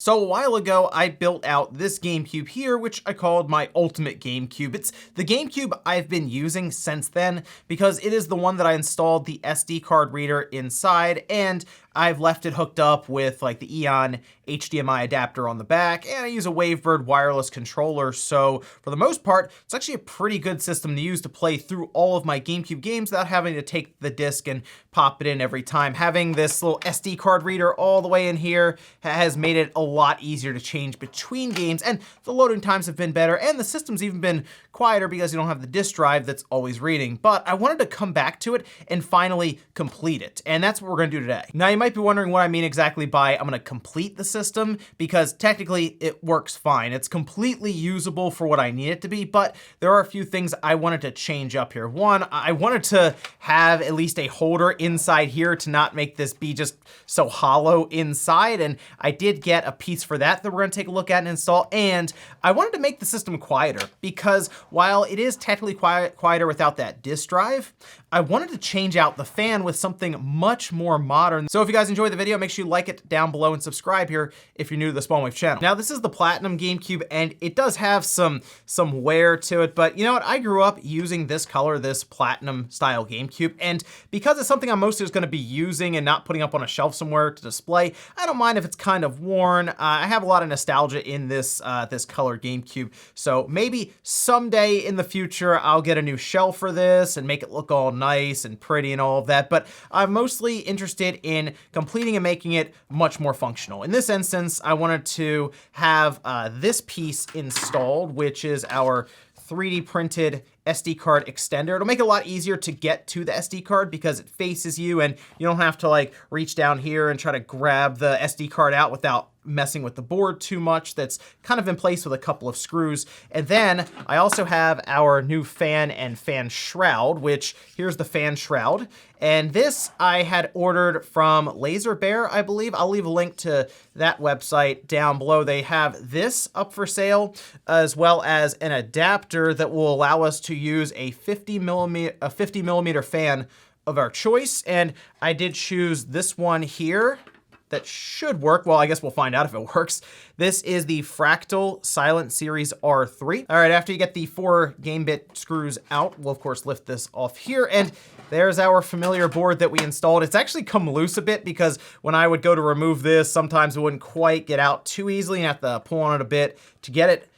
So a while ago, I built out this GameCube here, which I called my ultimate GameCube. It's the GameCube I've been using since then because it is the one that I installed the SD card reader inside, and I've left it hooked up with like the Eon HDMI adapter on the back, and I use a Wavebird wireless controller. So for the most part, it's actually a pretty good system to use to play through all of my GameCube games without having to take the disc and pop it in every time. Having this little SD card reader all the way in here has made it a lot easier to change between games, and the loading times have been better, and the system's even been quieter because you don't have the disk drive that's always reading. But I wanted to come back to it and finally complete it, and that's what we're gonna do today. Now you might be wondering what I mean exactly by I'm gonna complete the system, because technically it works fine. It's completely usable for what I need it to be, but there are a few things I wanted to change up here. One, I wanted to have at least a holder inside here to not make this be just so hollow inside, and I did get a piece for that we're gonna take a look at and install. And I wanted to make the system quieter, because while it is technically quieter without that disk drive, I wanted to change out the fan with something much more modern. So if you guys enjoyed the video, make sure you like it down below and subscribe here if you're new to the Spawnwave channel. Now this is the Platinum GameCube, and it does have some wear to it, but you know what? I grew up using this color, this Platinum style GameCube, and because it's something I'm mostly just gonna be using and not putting up on a shelf somewhere to display, I don't mind if it's kind of worn. I have a lot of nostalgia in this this color GameCube, so maybe someday in the future I'll get a new shelf for this and make it look all nice and pretty and all of that, but I'm mostly interested in completing and making it much more functional. In this instance, I wanted to have this piece installed, which is our 3D printed SD card extender. It'll make it a lot easier to get to the SD card because it faces you, and you don't have to like reach down here and try to grab the SD card out without messing with the board too much. That's kind of in place with a couple of screws. And then I also have our new fan and fan shroud, which here's the fan shroud. And this I had ordered from Laser Bear, I believe. I'll leave a link to that website down below. They have this up for sale, as well as an adapter that will allow us to use a 50 millimeter fan of our choice. And I did choose this one here. That should work. Well, I guess we'll find out if it works. This is the Fractal Silent Series R3. All right, after you get the 4 game bit screws out, we'll of course lift this off here, and there's our familiar board that we installed. It's actually come loose a bit because when I would go to remove this, sometimes it wouldn't quite get out too easily, and have to pull on it a bit to get it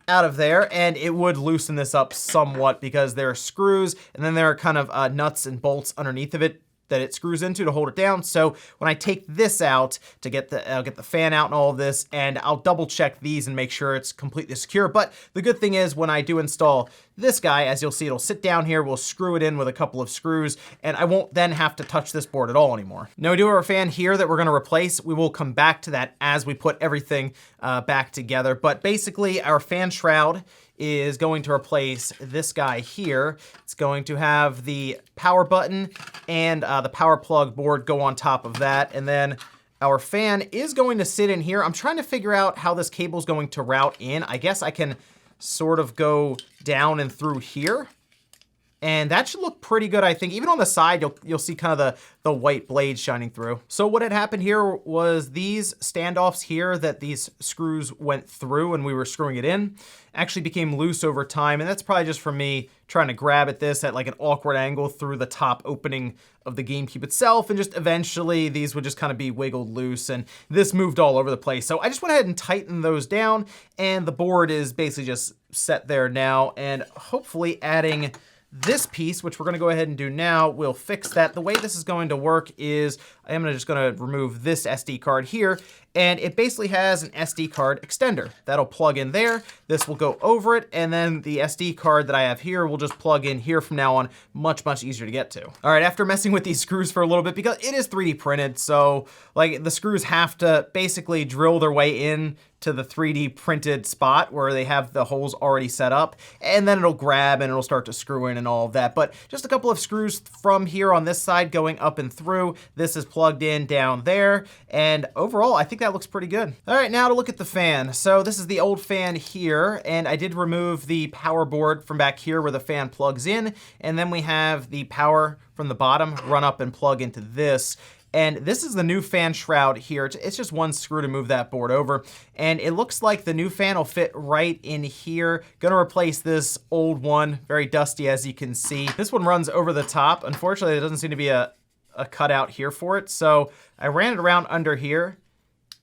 out of there, and it would loosen this up somewhat because there are screws, and then there are kind of nuts and bolts underneath of it that it screws into to hold it down. So when I take this out to get I'll get the fan out and all of this, and I'll double check these and make sure it's completely secure. But the good thing is when I do install this guy, as you'll see, it'll sit down here, we'll screw it in with a couple of screws, and I won't then have to touch this board at all anymore. Now we do have our fan here that we're gonna replace. We will come back to that as we put everything back together. But basically our fan shroud is going to replace this guy here. It's going to have the power button and the power plug board go on top of that. And then our fan is going to sit in here. I'm trying to figure out how this cable is going to route in. I guess I can sort of go down and through here. And that should look pretty good, I think. Even on the side, you'll see kind of the white blade shining through. So what had happened here was these standoffs here that these screws went through when we were screwing it in actually became loose over time. And that's probably just from me trying to grab at this at like an awkward angle through the top opening of the GameCube itself. And just eventually these would just kind of be wiggled loose, and this moved all over the place. So I just went ahead and tightened those down, and the board is basically just set there now. And hopefully adding this piece, which we're gonna go ahead and do now, will fix that. The way this is going to work is I am just gonna remove this SD card here, and it basically has an SD card extender. That'll plug in there, this will go over it, and then the SD card that I have here will just plug in here from now on. Much, much easier to get to. All right, after messing with these screws for a little bit, because it is 3D printed, so like the screws have to basically drill their way in to the 3D printed spot where they have the holes already set up, and then it'll grab and it'll start to screw in and all of that. But just a couple of screws from here on this side going up and through. This is plugged in down there, and overall I think that looks pretty good. All right, now to look at the fan. So this is the old fan here, and I did remove the power board from back here where the fan plugs in, and then we have the power from the bottom run up and plug into this. And this is the new fan shroud here. It's just one screw to move that board over. And it looks like the new fan will fit right in here. Gonna replace this old one, very dusty as you can see. This one runs over the top. Unfortunately, there doesn't seem to be a cutout here for it. So I ran it around under here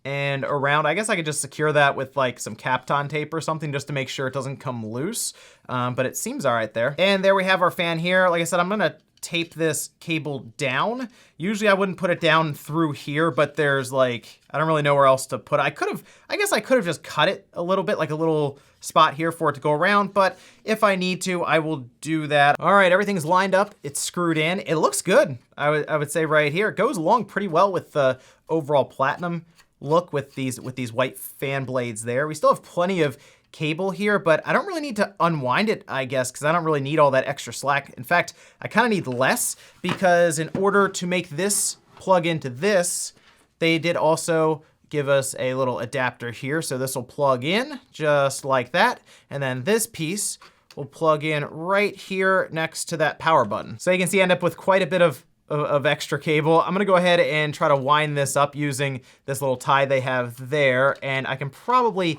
and around. I guess I could just secure that with like some Kapton tape or something just to make sure it doesn't come loose. But it seems all right there. And there we have our fan here. Like I said, I'm gonna tape this cable down. Usually I wouldn't put it down through here, but there's like, I don't really know where else to put it. I guess I could have just cut it a little bit, like a little spot here for it to go around, but if I need to, I will do that. All right, everything's lined up. It's screwed in. It looks good. I would say right here. It goes along pretty well with the overall platinum look with these white fan blades there. We still have plenty of cable here, but I don't really need to unwind it, I guess, because I don't really need all that extra slack. In fact, I kind of need less, because in order to make this plug into this, they did also give us a little adapter here. So this will plug in just like that. And then this piece will plug in right here next to that power button. So you can see I end up with quite a bit of extra cable. I'm gonna go ahead and try to wind this up using this little tie they have there. And I can probably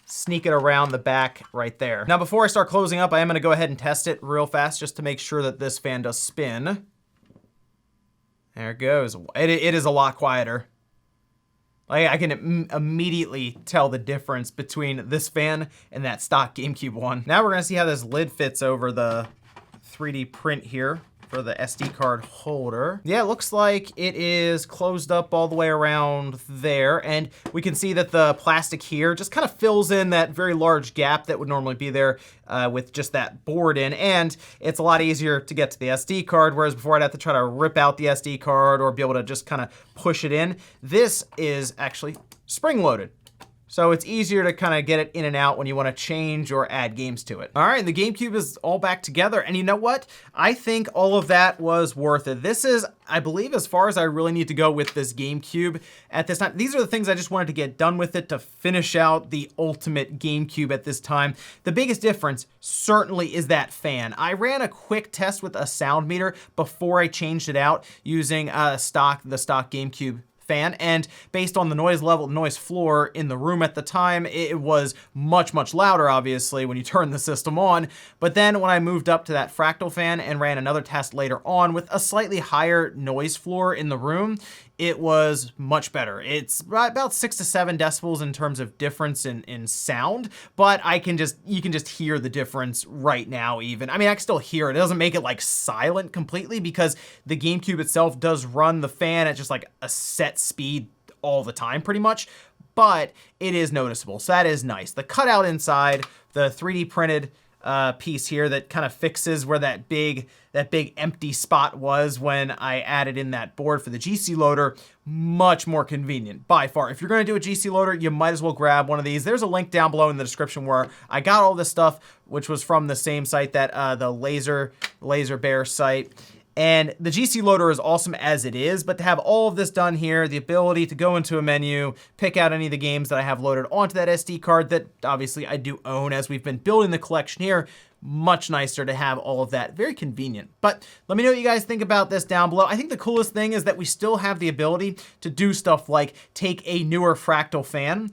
sneak it around the back right there. Now, before I start closing up, I am gonna go ahead and test it real fast just to make sure that this fan does spin. There it goes. It is a lot quieter. I can immediately tell the difference between this fan and that stock GameCube one. Now we're gonna see how this lid fits over the 3D print here for the SD card holder. Yeah, it looks like it is closed up all the way around there. And we can see that the plastic here just kind of fills in that very large gap that would normally be there with just that board in. And it's a lot easier to get to the SD card, whereas before I'd have to try to rip out the SD card or be able to just kind of push it in. This is actually spring-loaded. So it's easier to kind of get it in and out when you want to change or add games to it. All right, the GameCube is all back together. And you know what? I think all of that was worth it. This is, I believe, as far as I really need to go with this GameCube at this time. These are the things I just wanted to get done with it to finish out the ultimate GameCube at this time. The biggest difference certainly is that fan. I ran a quick test with a sound meter before I changed it out using the stock GameCube fan, and based on the noise level, noise floor in the room at the time, it was much, much louder, obviously, when you turn the system on. But then when I moved up to that fractal fan and ran another test later on with a slightly higher noise floor in the room, it was much better. It's about 6 to 7 decibels in terms of difference in sound, but you can just hear the difference right now even. I mean, I can still hear it. It doesn't make it like silent completely because the GameCube itself does run the fan at just like a set speed all the time pretty much, but it is noticeable. So that is nice. The cutout inside, the 3D printed piece here that kind of fixes where that big empty spot was when I added in that board for the GC loader, much more convenient by far. If you're going to do a GC loader, you might as well grab one of these. There's a link down below in the description where I got all this stuff, which was from the same site that the Laser Bear site. And the GC loader is awesome as it is, but to have all of this done here, the ability to go into a menu, pick out any of the games that I have loaded onto that SD card that obviously I do own as we've been building the collection here, much nicer to have all of that. Very convenient. But let me know what you guys think about this down below. I think the coolest thing is that we still have the ability to do stuff like take a newer fractal fan,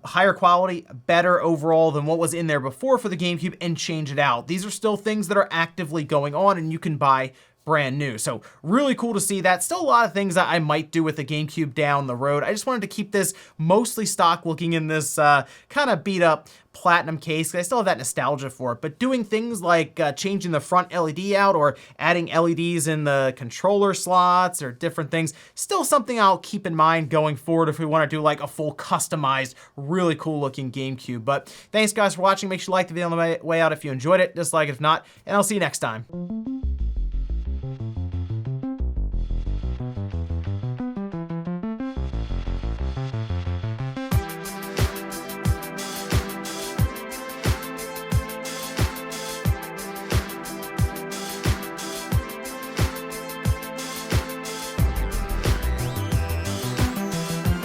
higher quality, better overall than what was in there before for the GameCube, and change it out. These are still things that are actively going on and you can buy brand new. So really cool to see that. Still a lot of things that I might do with the GameCube down the road. I just wanted to keep this mostly stock looking in this kind of beat up platinum case. I still have that nostalgia for it, but doing things like changing the front LED out or adding LEDs in the controller slots or different things, still something I'll keep in mind going forward if we want to do like a full customized, really cool looking GameCube. But thanks guys for watching. Make sure you like the video on the way out if you enjoyed it, dislike it if not, and I'll see you next time.